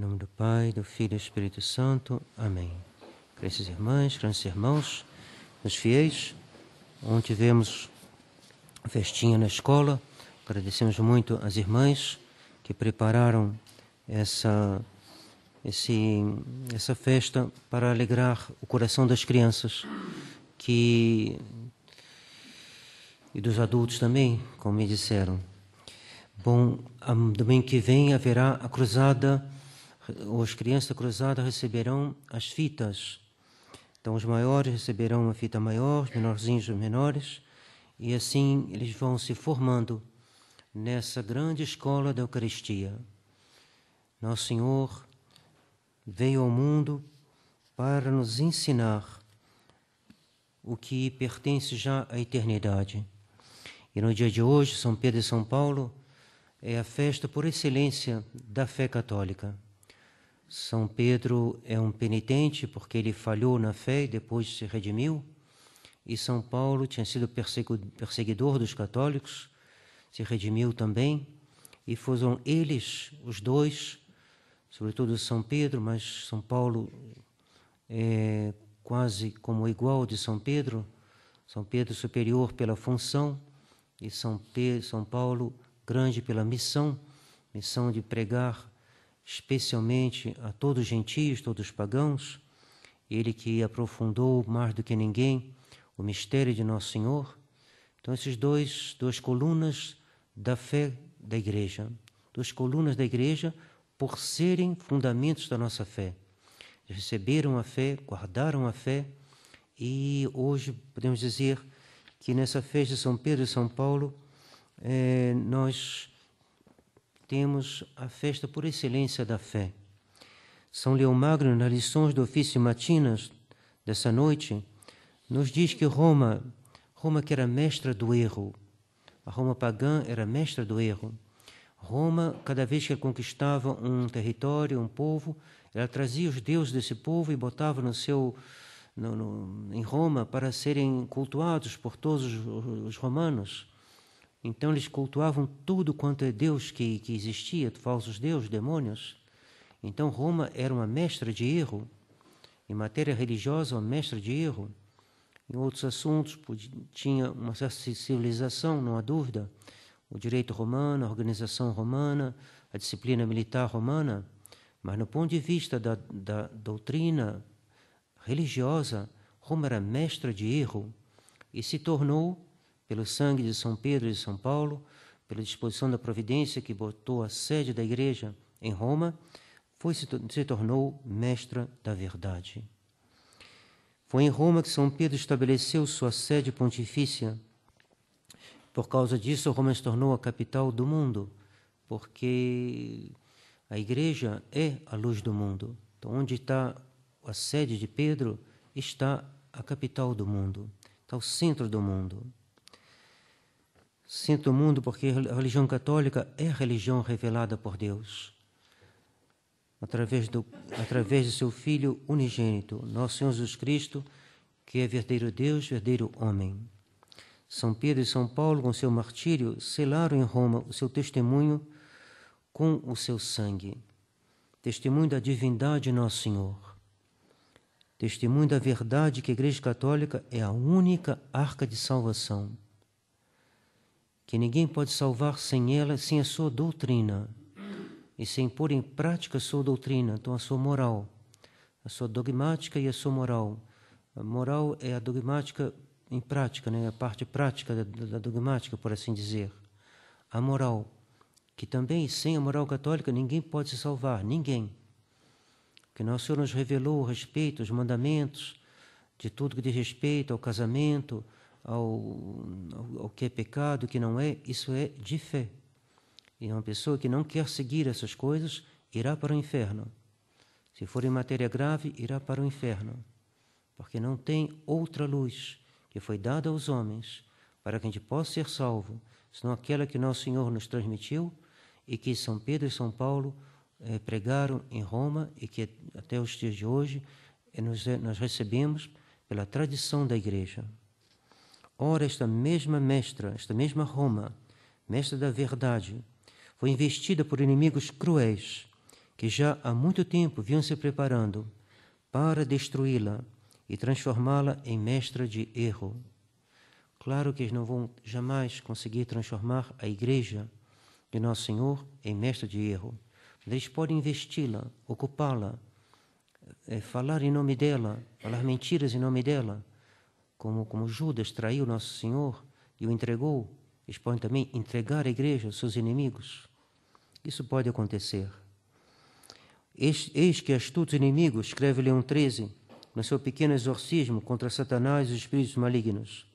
Em nome do Pai, do Filho e do Espírito Santo. Amém. Grandes irmãs, grandes irmãos, os fiéis, ontem tivemos festinha na escola. Agradecemos muito às irmãs que prepararam essa festa para alegrar o coração das crianças e dos adultos também, como me disseram. Bom, domingo que vem haverá a cruzada. As crianças da cruzada receberão as fitas. Então, os maiores receberão uma fita maior, os menorzinhos os menores, e assim eles vão se formando nessa grande escola da Eucaristia. Nosso Senhor veio ao mundo para nos ensinar o que pertence já à eternidade. E no dia de hoje, São Pedro e São Paulo é a festa por excelência da fé católica. São Pedro é um penitente porque ele falhou na fé e depois se redimiu. E São Paulo tinha sido perseguidor dos católicos, se redimiu também. E foram eles, os dois, sobretudo São Pedro, mas São Paulo é quase como igual de São Pedro superior pela função e São Paulo grande pela missão de pregar especialmente a todos os gentios, todos os pagãos, ele que aprofundou mais do que ninguém o mistério de Nosso Senhor. Então, esses duas colunas da fé da Igreja, duas colunas da Igreja por serem fundamentos da nossa fé. Receberam a fé, guardaram a fé, e hoje podemos dizer que nessa festa de São Pedro e São Paulo nós temos a festa por excelência da fé. São Leão Magno, nas lições do ofício matinas dessa noite, nos diz que Roma que era mestra do erro, a Roma pagã era mestra do erro. Roma, cada vez que ela conquistava um território, um povo, ela trazia os deuses desse povo e botava em Roma para serem cultuados por todos os romanos. Então eles cultuavam tudo quanto é Deus que existia, falsos deuses, demônios. Então Roma era uma mestra de erro. Em matéria religiosa, uma mestra de erro. Em outros assuntos, tinha uma certa civilização, não há dúvida. O direito romano, a organização romana, a disciplina militar romana. Mas no ponto de vista da doutrina religiosa, Roma era mestra de erro e se tornou, pelo sangue de São Pedro e de São Paulo, pela disposição da providência que botou a sede da Igreja em Roma, se tornou mestra da verdade. Foi em Roma que São Pedro estabeleceu sua sede pontifícia. Por causa disso, Roma se tornou a capital do mundo, porque a Igreja é a luz do mundo. Então, onde está a sede de Pedro, está a capital do mundo, está o centro do mundo. Centro do mundo porque a religião católica é a religião revelada por Deus, através de seu Filho unigênito, nosso Senhor Jesus Cristo, que é verdadeiro Deus, verdadeiro homem. São Pedro e São Paulo, com seu martírio, selaram em Roma o seu testemunho com o seu sangue. Testemunho da divindade de Nosso Senhor. Testemunho da verdade que a Igreja Católica é a única arca de salvação. Que ninguém pode salvar sem ela, sem a sua doutrina. E sem pôr em prática a sua doutrina, então a sua moral. A sua dogmática e a sua moral. A moral é a dogmática em prática, né? A parte prática da dogmática, por assim dizer. A moral, que também sem a moral católica ninguém pode se salvar, ninguém. Que Nosso Senhor nos revelou a respeito aos mandamentos, de tudo que diz respeito ao casamento, ao que é pecado, o que não é, isso é de fé. E uma pessoa que não quer seguir essas coisas irá para o inferno. Se for em matéria grave, irá para o inferno. Porque não tem outra luz que foi dada aos homens para que a gente possa ser salvo, senão aquela que Nosso Senhor nos transmitiu e que São Pedro e São Paulo pregaram em Roma e que até os dias de hoje nós recebemos pela tradição da Igreja. Ora, esta mesma mestra, esta mesma Roma, mestra da verdade, foi investida por inimigos cruéis que já há muito tempo vinham se preparando para destruí-la e transformá-la em mestra de erro. Claro que eles não vão jamais conseguir transformar a igreja de Nosso Senhor em mestra de erro. Eles podem investi-la, ocupá-la, falar em nome dela, falar mentiras em nome dela, como Judas traiu Nosso Senhor e o entregou. Eles podem também entregar a igreja aos seus inimigos. Isso pode acontecer. Eis que astutos inimigos, escreve Leão 13, no seu pequeno exorcismo contra Satanás e os espíritos malignos.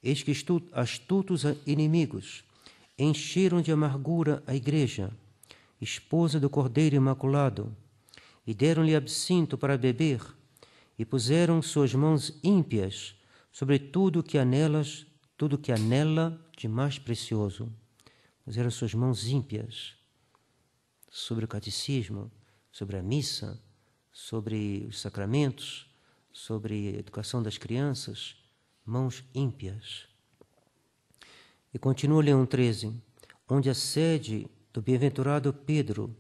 Eis que astutos inimigos encheram de amargura a igreja, esposa do Cordeiro Imaculado, e deram-lhe absinto para beber, e puseram suas mãos ímpias sobre tudo que há nela de mais precioso. Puseram suas mãos ímpias sobre o catecismo, sobre a missa, sobre os sacramentos, sobre a educação das crianças, mãos ímpias. E continua Leão 13, onde a sede do bem-aventurado Pedro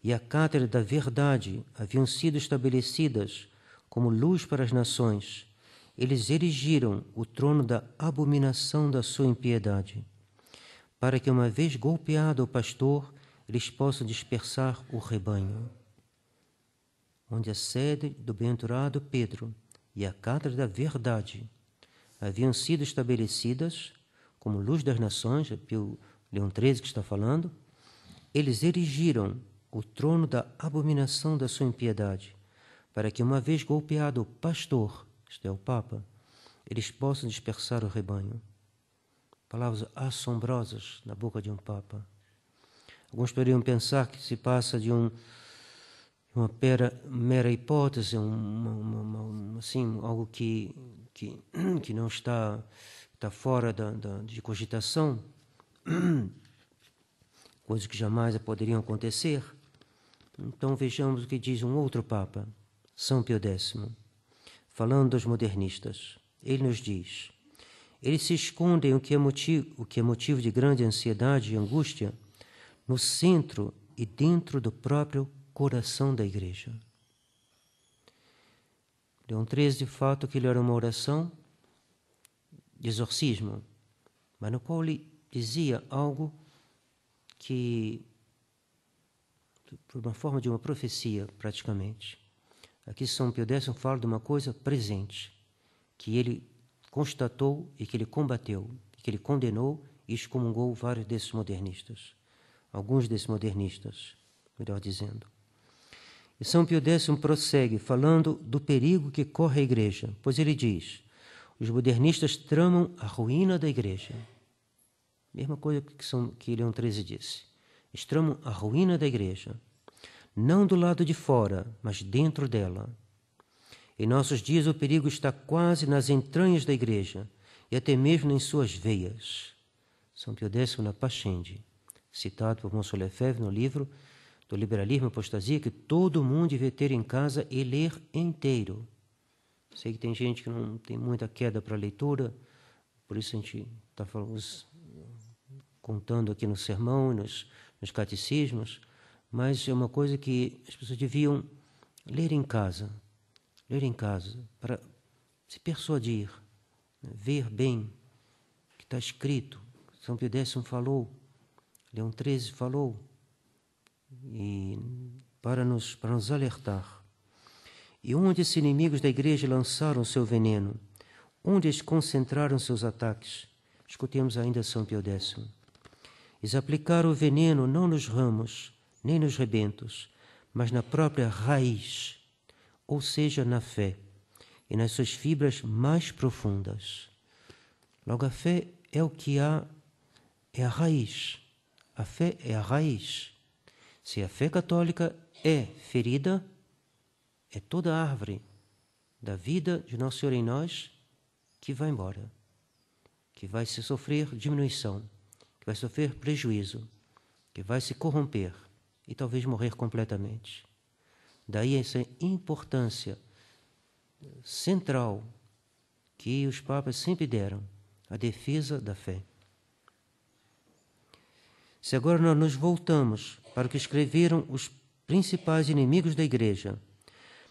e a cátedra da verdade haviam sido estabelecidas como luz para as nações, eles erigiram o trono da abominação da sua impiedade, para que, uma vez golpeado o pastor, eles possam dispersar o rebanho. Onde a sede do bem-aventurado Pedro e a cátedra da verdade haviam sido estabelecidas como luz das nações, é o Leão 13 que está falando, eles erigiram o trono da abominação da sua impiedade, para que, uma vez golpeado o pastor, isto é, o Papa, eles possam dispersar o rebanho. Palavras assombrosas na boca de um Papa. Alguns poderiam pensar que se passa de uma mera hipótese, assim, algo que não está fora de cogitação, coisas que jamais poderiam acontecer. Então vejamos o que diz um outro Papa, São Pio X, falando dos modernistas. Ele nos diz: eles se escondem o que é motivo de grande ansiedade e angústia no centro e dentro do próprio coração da igreja. Leão 13, de fato, aquilo era uma oração de exorcismo, mas no qual ele dizia algo que, por uma forma de uma profecia, praticamente. Aqui São Pio X fala de uma coisa presente, que ele constatou e que ele combateu, que ele condenou e excomungou vários desses modernistas. Alguns desses modernistas, melhor dizendo. E São Pio X prossegue falando do perigo que corre a igreja, pois ele diz: os modernistas tramam a ruína da igreja. Mesma coisa que Leão 13 disse. Eles tramam a ruína da igreja, não do lado de fora, mas dentro dela. Em nossos dias o perigo está quase nas entranhas da igreja e até mesmo em suas veias. São Pio X na Pascendi, citado por Monsieur Lefebvre no livro do Liberalismo e Apostasia, que todo mundo deve ter em casa e ler inteiro. Sei que tem gente que não tem muita queda para a leitura, por isso a gente está contando aqui no sermão, nos catecismos, mas é uma coisa que as pessoas deviam ler em casa, para se persuadir, ver bem o que está escrito. São Pio X falou, Leão 13 falou, e para nos alertar. E onde esses inimigos da igreja lançaram seu veneno, onde eles concentraram seus ataques, escutemos ainda São Pio X. Eles aplicaram o veneno não nos ramos, nem nos rebentos, mas na própria raiz, ou seja, na fé, e nas suas fibras mais profundas. Logo, a fé é o que há, é a raiz. A fé é a raiz. Se a fé católica é ferida, é toda a árvore da vida de Nosso Senhor em nós que vai embora, que vai se sofrer diminuição, que vai sofrer prejuízo, que vai se corromper e talvez morrer completamente. Daí essa importância central que os papas sempre deram, a defesa da fé. Se agora nós nos voltamos para o que escreveram os principais inimigos da Igreja,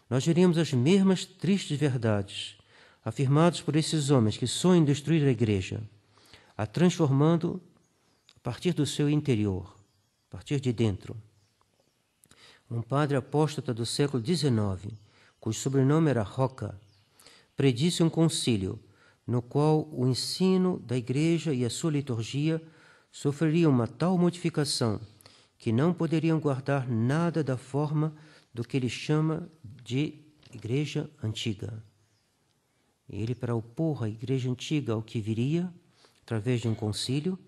nós veríamos as mesmas tristes verdades afirmadas por esses homens que sonham destruir a Igreja, a transformando a partir do seu interior, a partir de dentro. Um padre apóstata do século XIX, cujo sobrenome era Roca, predisse um concílio no qual o ensino da Igreja e a sua liturgia sofreriam uma tal modificação que não poderiam guardar nada da forma do que ele chama de Igreja Antiga. Ele, para opor a Igreja Antiga ao que viria, através de um concílio,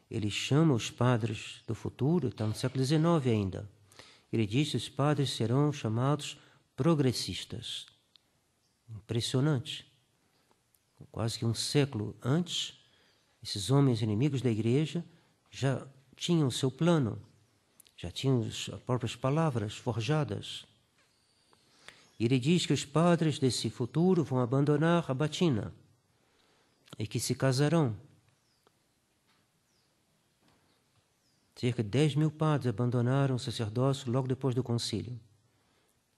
ele chama os padres do futuro, está no século XIX ainda. Ele diz que os padres serão chamados progressistas. Impressionante. Quase que um século antes, esses homens inimigos da Igreja já tinham o seu plano, já tinham as próprias palavras forjadas. E ele diz que os padres desse futuro vão abandonar a batina e que se casarão. Cerca de 10 mil padres abandonaram o sacerdócio logo depois do concílio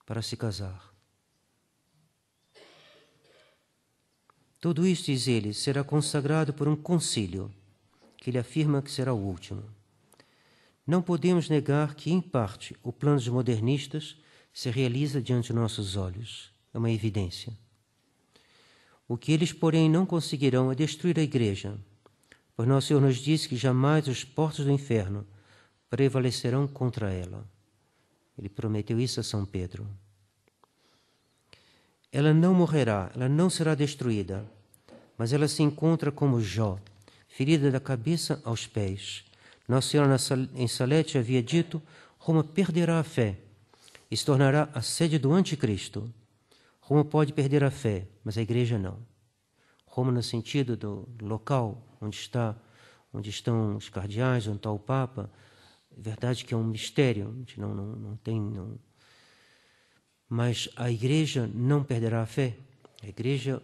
para se casar. Tudo isso, diz ele, será consagrado por um concílio, que ele afirma que será o último. Não podemos negar que, em parte, o plano dos modernistas se realiza diante de nossos olhos. É uma evidência. O que eles, porém, não conseguirão é destruir a Igreja, pois nosso Senhor nos disse que jamais os portos do inferno prevalecerão contra ela. Ele prometeu isso a São Pedro. Ela não morrerá, ela não será destruída, mas ela se encontra como Jó, ferida da cabeça aos pés. Nossa Senhora em Salete havia dito: Roma perderá a fé e se tornará a sede do anticristo. Roma pode perder a fé, mas a Igreja não. Roma no sentido do local onde estão os cardeais, onde está o Papa. É verdade que é um mistério, a gente não tem... Mas a Igreja não perderá a fé. A Igreja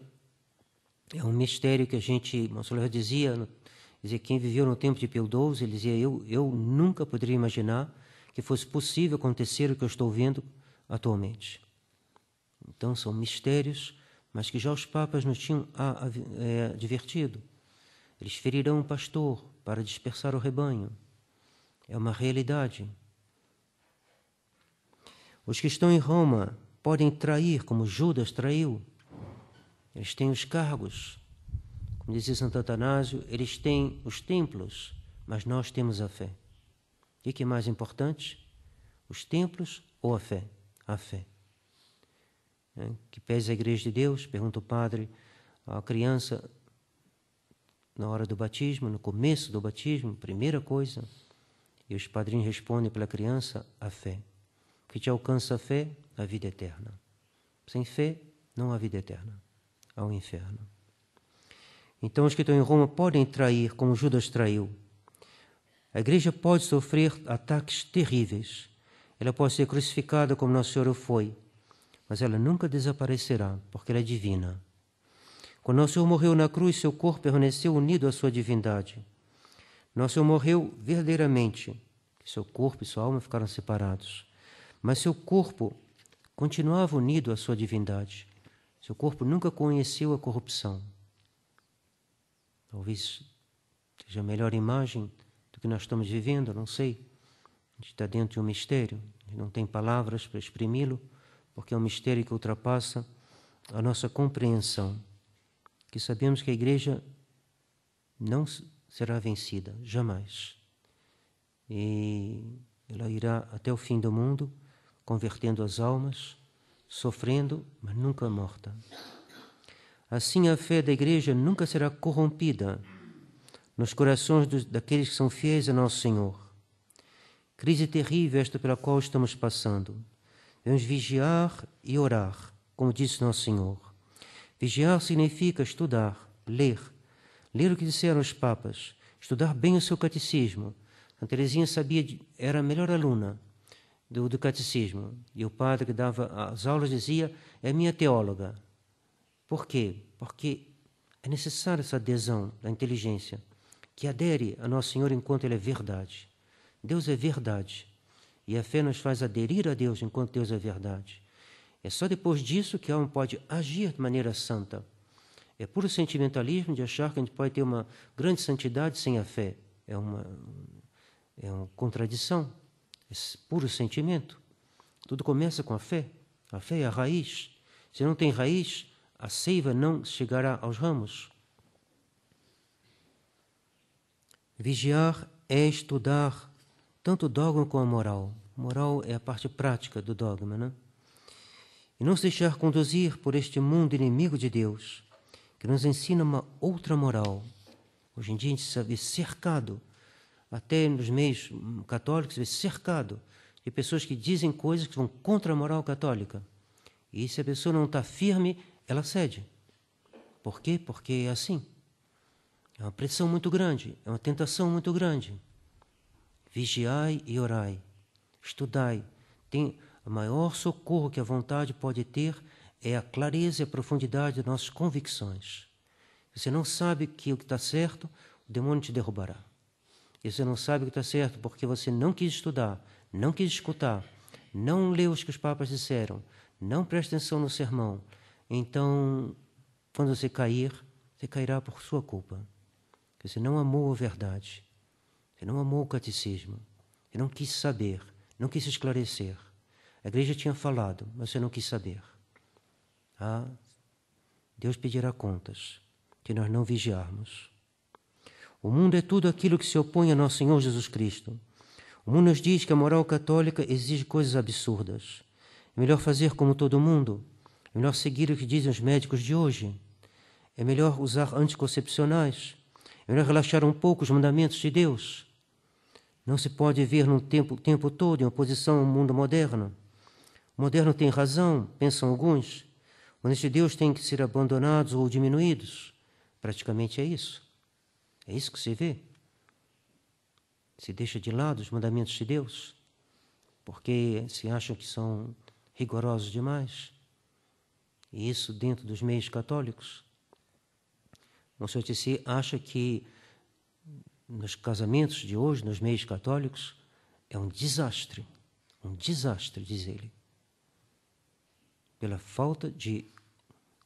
é um mistério que a gente... Monsenhor dizia quem viveu no tempo de Pio XII, ele dizia, eu nunca poderia imaginar que fosse possível acontecer o que eu estou vendo atualmente. Então, são mistérios, mas que já os papas nos tinham advertido. Eles ferirão o pastor para dispersar o rebanho. É uma realidade. Os que estão em Roma podem trair, como Judas traiu. Eles têm os cargos. Como dizia Santo Atanásio, eles têm os templos, mas nós temos a fé. O que é mais importante? Os templos ou a fé? A fé. Que pese a Igreja de Deus, pergunta o padre à criança na hora do batismo, no começo do batismo, primeira coisa, e os padrinhos respondem pela criança, a fé. O que te alcança a fé? A vida eterna. Sem fé, não há vida eterna. Há o inferno. Então, os que estão em Roma podem trair, como Judas traiu. A Igreja pode sofrer ataques terríveis. Ela pode ser crucificada como Nosso Senhor foi, mas ela nunca desaparecerá, porque ela é divina. Quando Nosso Senhor morreu na cruz, seu corpo permaneceu unido à sua divindade. Nosso Senhor morreu verdadeiramente. Seu corpo e sua alma ficaram separados. Mas seu corpo continuava unido à sua divindade. Seu corpo nunca conheceu a corrupção. Talvez seja a melhor imagem do que nós estamos vivendo, não sei. A gente está dentro de um mistério, a gente não tem palavras para exprimi-lo, porque é um mistério que ultrapassa a nossa compreensão. Que sabemos que a Igreja não será vencida, jamais. E ela irá até o fim do mundo, convertendo as almas, sofrendo, mas nunca morta. Assim, a fé da Igreja nunca será corrompida nos corações daqueles que são fiéis a Nosso Senhor. Crise terrível esta pela qual estamos passando. Devemos vigiar e orar, como disse Nosso Senhor. Vigiar significa estudar, ler o que disseram os papas, estudar bem o seu catecismo. Santa Teresinha era a melhor aluna do catecismo. E o padre que dava as aulas dizia, é minha teóloga. Por quê? Porque é necessária essa adesão da inteligência, que adere a Nosso Senhor enquanto Ele é verdade. Deus é verdade. E a fé nos faz aderir a Deus enquanto Deus é verdade. É só depois disso que a alma pode agir de maneira santa. É puro sentimentalismo de achar que a gente pode ter uma grande santidade sem a fé. É uma contradição. É puro sentimento. Tudo começa com a fé. A fé é a raiz. Se não tem raiz, a seiva não chegará aos ramos. Vigiar é estudar tanto o dogma como a moral. Moral é a parte prática do dogma, né? E não se deixar conduzir por este mundo inimigo de Deus, que nos ensina uma outra moral. Hoje em dia a gente se vê cercado, até nos meios católicos, se vê cercado de pessoas que dizem coisas que vão contra a moral católica. E se a pessoa não está firme, ela cede. Por quê? Porque é assim. É uma pressão muito grande, é uma tentação muito grande. Vigiai e orai, estudai. Tem o maior socorro que a vontade pode ter é a clareza e a profundidade das nossas convicções. Se você não sabe que o que está certo, o demônio te derrubará. E você não sabe o que está certo porque você não quis estudar, não quis escutar, não leu o que os papas disseram, não presta atenção no sermão. Então, quando você cair, você cairá por sua culpa. Você não amou a verdade, você não amou o catecismo, você não quis saber, não quis esclarecer. A igreja tinha falado, mas você não quis saber. Deus pedirá contas, que nós não vigiarmos. O mundo é tudo aquilo que se opõe a nosso Senhor Jesus Cristo. O mundo nos diz que a moral católica exige coisas absurdas. É melhor fazer como todo mundo, é melhor seguir o que dizem os médicos de hoje, é melhor usar anticoncepcionais, é melhor relaxar um pouco os mandamentos de Deus. Não se pode viver no tempo todo em oposição ao mundo moderno. O moderno tem razão, pensam alguns. Os de Deus têm que ser abandonados ou diminuídos. Praticamente é isso. É isso que se vê. Se deixa de lado os mandamentos de Deus, porque se acham que são rigorosos demais. E isso dentro dos meios católicos. O Senhor Tessie acha que nos casamentos de hoje, nos meios católicos, é um desastre, diz ele, pela falta de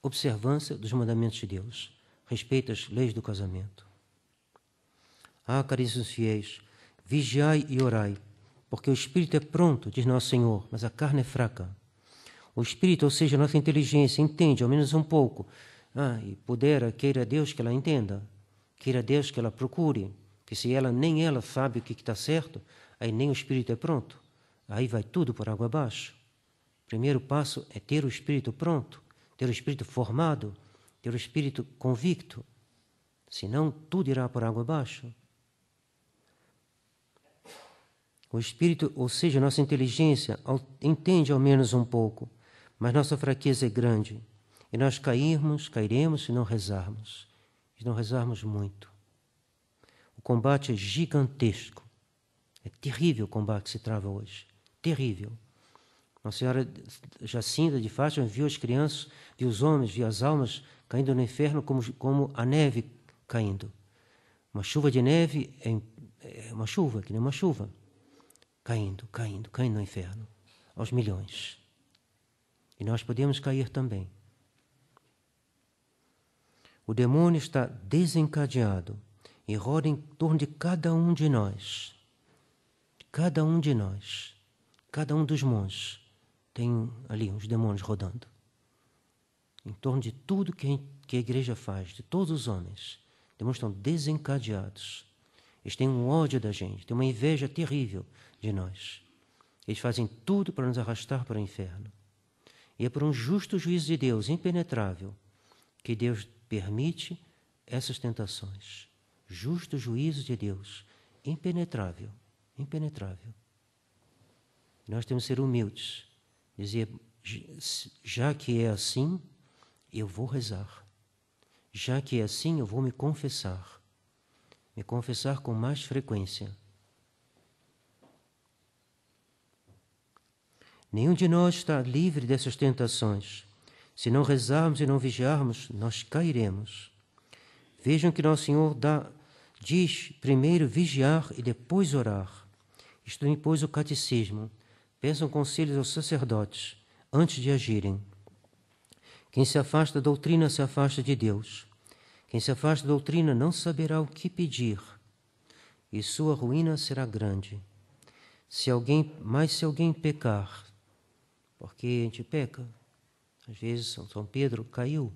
observância dos mandamentos de Deus, respeito às leis do casamento. Caríssimos fiéis, vigiai e orai, porque o espírito é pronto, diz nosso Senhor, mas a carne é fraca. O espírito, ou seja, a nossa inteligência, entende ao menos um pouco. E pudera, queira Deus que ela entenda, queira Deus que ela procure, que se nem ela sabe o que está certo, aí nem o espírito é pronto, aí vai tudo por água abaixo. O primeiro passo é ter o espírito pronto, ter o espírito formado, ter o espírito convicto, senão tudo irá por água abaixo. O espírito, ou seja, nossa inteligência, entende ao menos um pouco, mas nossa fraqueza é grande. E nós cairemos se não rezarmos. Se não rezarmos muito. O combate é gigantesco. É terrível o combate que se trava hoje. Terrível. Nossa Senhora Jacinta de Fátima viu as crianças, viu os homens, viu as almas caindo no inferno como a neve caindo. Uma chuva de neve é uma chuva, que nem uma chuva. Caindo no inferno. Aos milhões. E nós podemos cair também. O demônio está desencadeado e roda em torno de cada um de nós. Cada um de nós. Cada um dos monges. Tem ali uns demônios rodando. Em torno de tudo que a igreja faz, de todos os homens. Os demônios estão desencadeados. Eles têm um ódio da gente, têm uma inveja terrível de nós. Eles fazem tudo para nos arrastar para o inferno. E é por um justo juízo de Deus, impenetrável, que Deus permite essas tentações. Justo juízo de Deus, impenetrável, impenetrável. Nós temos que ser humildes, dizer, já que é assim, eu vou rezar. Já que é assim, eu vou me confessar com mais frequência. Nenhum de nós está livre dessas tentações. Se não rezarmos e não vigiarmos, nós cairemos. Vejam que nosso Senhor diz primeiro vigiar e depois orar. Estudem, pois, o catecismo. Peçam conselhos aos sacerdotes antes de agirem. Quem se afasta da doutrina se afasta de Deus. Quem se afasta da doutrina não saberá o que pedir, e sua ruína será grande. Se alguém pecar, porque a gente peca, às vezes São Pedro caiu.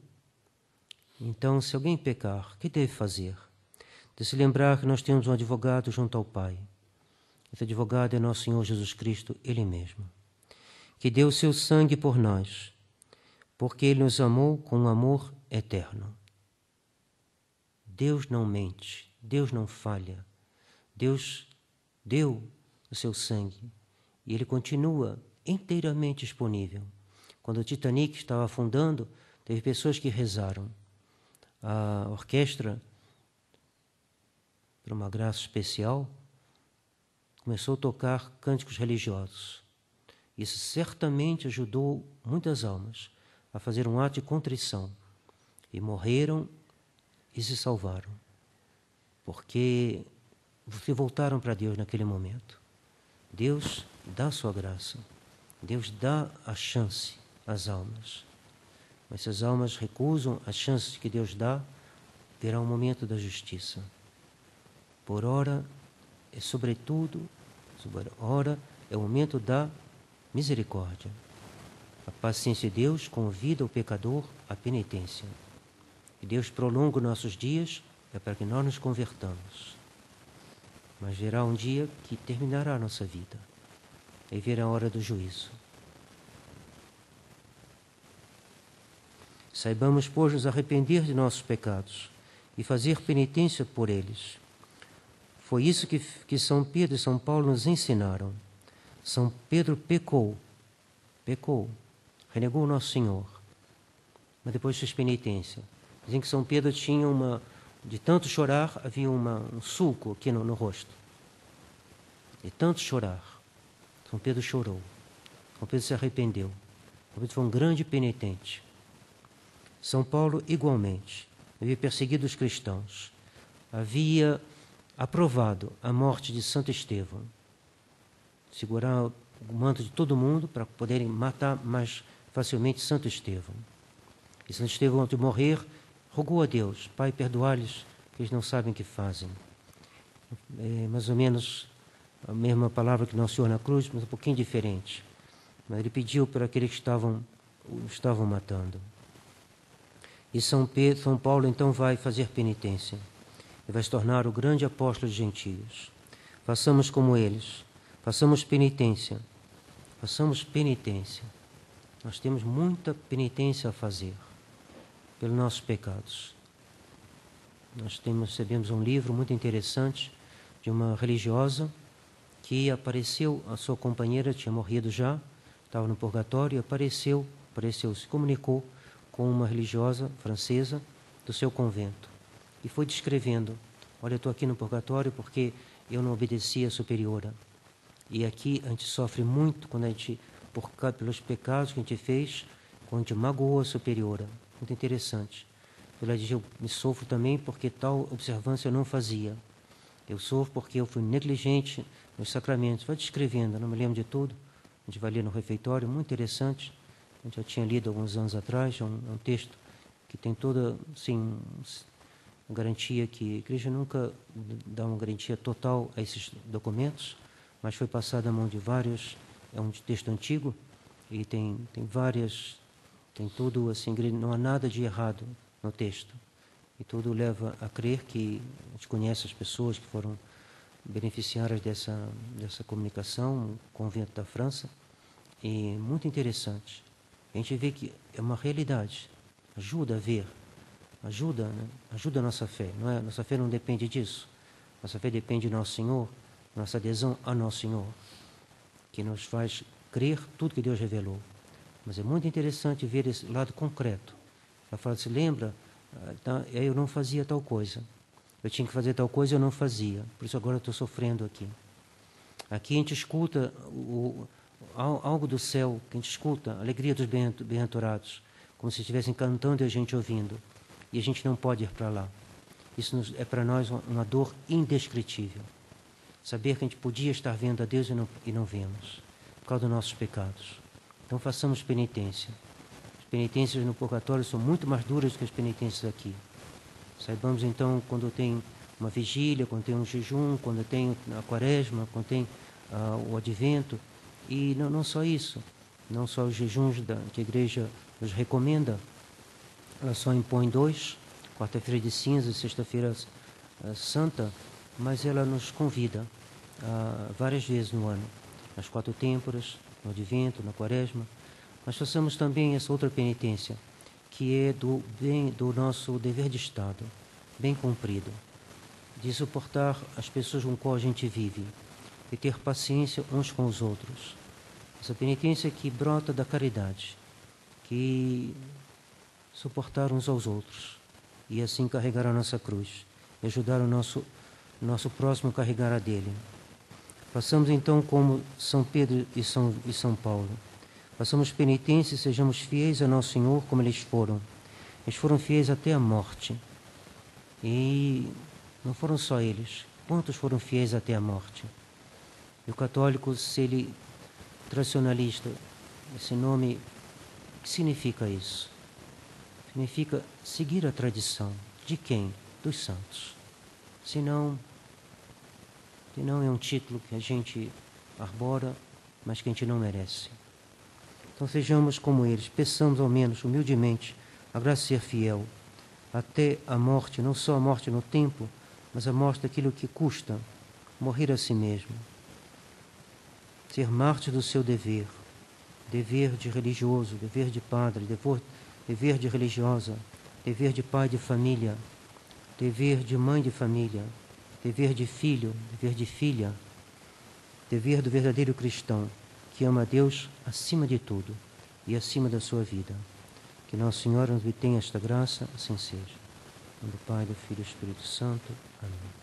Então, se alguém pecar, o que deve fazer? De se lembrar que nós temos um advogado junto ao Pai. Esse advogado é nosso Senhor Jesus Cristo, Ele mesmo, que deu o seu sangue por nós, porque Ele nos amou com um amor eterno. Deus não mente, Deus não falha. Deus deu o seu sangue e Ele continua inteiramente disponível. Quando o Titanic estava afundando, teve pessoas que rezaram. A orquestra, por uma graça especial, começou a tocar cânticos religiosos. Isso certamente ajudou muitas almas a fazer um ato de contrição. E morreram e se salvaram. Porque se voltaram para Deus naquele momento. Deus dá a sua graça. Deus dá a chance às almas. Mas se as almas recusam as chances que Deus dá, virá um momento da justiça. Por ora, e sobretudo, ora é o momento da misericórdia. A paciência de Deus convida o pecador à penitência. E Deus prolonga os nossos dias para que nós nos convertamos. Mas virá um dia que terminará a nossa vida. E virá a hora do juízo. Saibamos, pois, nos arrepender de nossos pecados e fazer penitência por eles. Foi isso que São Pedro e São Paulo nos ensinaram. São Pedro pecou, renegou o nosso Senhor, mas depois fez penitência. Dizem que São Pedro tinha de tanto chorar, havia um sulco aqui no rosto. De tanto chorar, São Pedro chorou. São Pedro se arrependeu. São Pedro foi um grande penitente. São Paulo, igualmente, havia perseguido os cristãos. Havia aprovado a morte de Santo Estevão. Segurar o manto de todo mundo para poderem matar mais facilmente Santo Estevão. E Santo Estevão, antes de morrer, rogou a Deus: Pai, perdoai-lhes, que eles não sabem o que fazem. É mais ou menos a mesma palavra que Nosso Senhor na cruz, mas um pouquinho diferente. Mas ele pediu para aqueles que estavam matando. E São Paulo então vai fazer penitência. E vai se tornar o grande apóstolo dos gentios. Façamos como eles. Façamos penitência. Façamos penitência. Nós temos muita penitência a fazer pelos nossos pecados. Nós recebemos um livro muito interessante de uma religiosa que apareceu, a sua companheira tinha morrido já, estava no purgatório, e apareceu, se comunicou com uma religiosa francesa do seu convento. E foi descrevendo: olha, eu estou aqui no purgatório porque eu não obedeci à superiora. E aqui a gente sofre muito quando pelos pecados que a gente fez, quando a gente magoou a superiora. Muito interessante. Ela diz: eu me sofro também porque tal observância eu não fazia. Eu sofro porque eu fui negligente nos sacramentos. Vai descrevendo, eu não me lembro de tudo. A gente vai ler no refeitório, muito interessante. A gente já tinha lido alguns anos atrás, é um texto que tem toda, assim, garantia que a Igreja nunca dá uma garantia total a esses documentos, mas foi passado à mão de vários, é um texto antigo e tem várias, tem tudo assim, não há nada de errado no texto. E tudo leva a crer que a gente conhece as pessoas que foram beneficiárias dessa comunicação, o convento da França, e muito interessante. A gente vê que é uma realidade, ajuda a ver, ajuda a nossa fé. Não é? Nossa fé não depende disso. Nossa fé depende de Nosso Senhor, nossa adesão a Nosso Senhor, que nos faz crer tudo que Deus revelou. Mas é muito interessante ver esse lado concreto. Ela fala: se lembra, eu não fazia tal coisa. Eu tinha que fazer tal coisa e eu não fazia. Por isso agora eu estou sofrendo aqui. Aqui a gente escuta algo do céu, que a gente escuta a alegria dos bem-aventurados, como se estivessem cantando e a gente ouvindo. E a gente não pode ir para lá. Isso é para nós uma dor indescritível. Saber que a gente podia estar vendo a Deus e não vemos, por causa dos nossos pecados. Então façamos penitência. As penitências no purgatório são muito mais duras do que as penitências aqui. Saibamos então, quando tem uma vigília, quando tem um jejum, quando tem a quaresma, quando tem o advento, e não só isso, não só os jejuns que a igreja nos recomenda, ela só impõe 2, quarta-feira de cinza e sexta-feira santa, mas ela nos convida várias vezes no ano, nas 4 têmporas, no advento, na quaresma, mas façamos também essa outra penitência, que é do nosso dever de Estado, bem cumprido, de suportar as pessoas com qual a gente vive e ter paciência uns com os outros. Essa penitência que brota da caridade, que suportar uns aos outros e assim carregar a nossa cruz e ajudar o nosso próximo a carregar a dele. Façamos então como São Pedro e São Paulo. Façamos penitência e sejamos fiéis a Nosso Senhor como eles foram. Eles foram fiéis até a morte. E não foram só eles. Quantos foram fiéis até a morte? E o católico, se ele tradicionalista, esse nome, o que significa isso? Significa seguir a tradição. De quem? Dos santos. Senão é um título que a gente arbora, mas que a gente não merece. Então sejamos como eles, peçamos ao menos humildemente a graça de ser fiel até a morte, não só a morte no tempo, mas a morte daquilo que custa, morrer a si mesmo. Ser mártir do seu dever, dever de religioso, dever de padre, dever de religiosa, dever de pai de família, dever de mãe de família, dever de filho, dever de filha, dever do verdadeiro cristão, que ama a Deus acima de tudo e acima da sua vida. Que Nossa Senhora nos tenha esta graça, assim seja. Em nome do Pai, do Filho e do Espírito Santo. Amém.